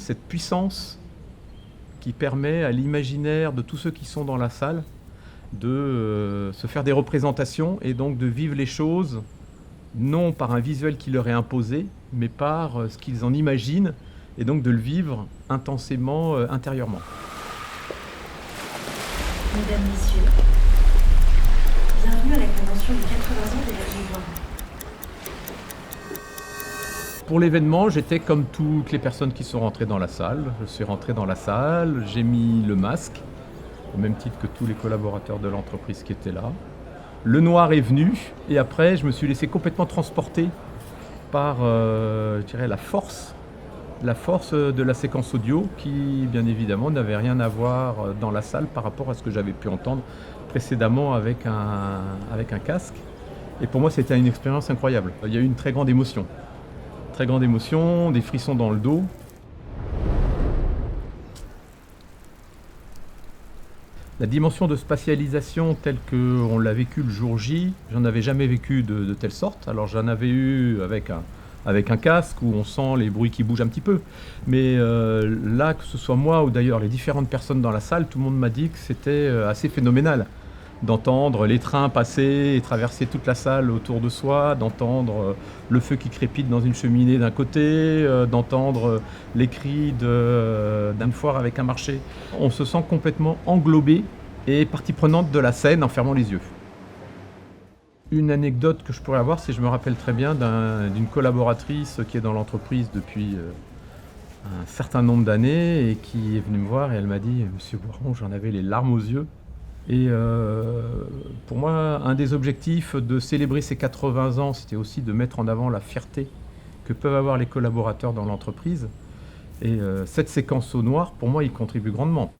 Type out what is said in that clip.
cette puissance qui permet à l'imaginaire de tous ceux qui sont dans la salle de se faire des représentations et donc de vivre les choses non par un visuel qui leur est imposé, mais par ce qu'ils en imaginent et donc de le vivre intensément intérieurement. Mesdames, Messieurs, bienvenue à la convention des 80 ans de l'Énergie. Pour l'événement, j'étais comme toutes les personnes qui sont rentrées dans la salle. Je suis rentré dans la salle, j'ai mis le masque, au même titre que tous les collaborateurs de l'entreprise qui étaient là. Le noir est venu et après, je me suis laissé complètement transporter par je dirais, la force de la séquence audio qui, bien évidemment, n'avait rien à voir dans la salle par rapport à ce que j'avais pu entendre précédemment avec un casque. Et pour moi, c'était une expérience incroyable. Il y a eu une très grande émotion, des frissons dans le dos. La dimension de spatialisation telle qu'on l'a vécue le jour J, j'en avais jamais vécu de telle sorte. Alors j'en avais eu avec un casque où on sent les bruits qui bougent un petit peu. Mais là, que ce soit moi ou d'ailleurs les différentes personnes dans la salle, tout le monde m'a dit que c'était assez phénoménal d'entendre les trains passer et traverser toute la salle autour de soi, d'entendre le feu qui crépite dans une cheminée d'un côté, d'entendre les cris d'une foire avec un marché. On se sent complètement englobé et partie prenante de la scène en fermant les yeux. Une anecdote que je pourrais avoir, c'est que je me rappelle très bien d'une collaboratrice qui est dans l'entreprise depuis un certain nombre d'années et qui est venue me voir et elle m'a dit « Monsieur Boiron, j'en avais les larmes aux yeux ». Et pour moi, un des objectifs de célébrer ces 80 ans, c'était aussi de mettre en avant la fierté que peuvent avoir les collaborateurs dans l'entreprise. Et cette séquence au noir, pour moi, y contribue grandement.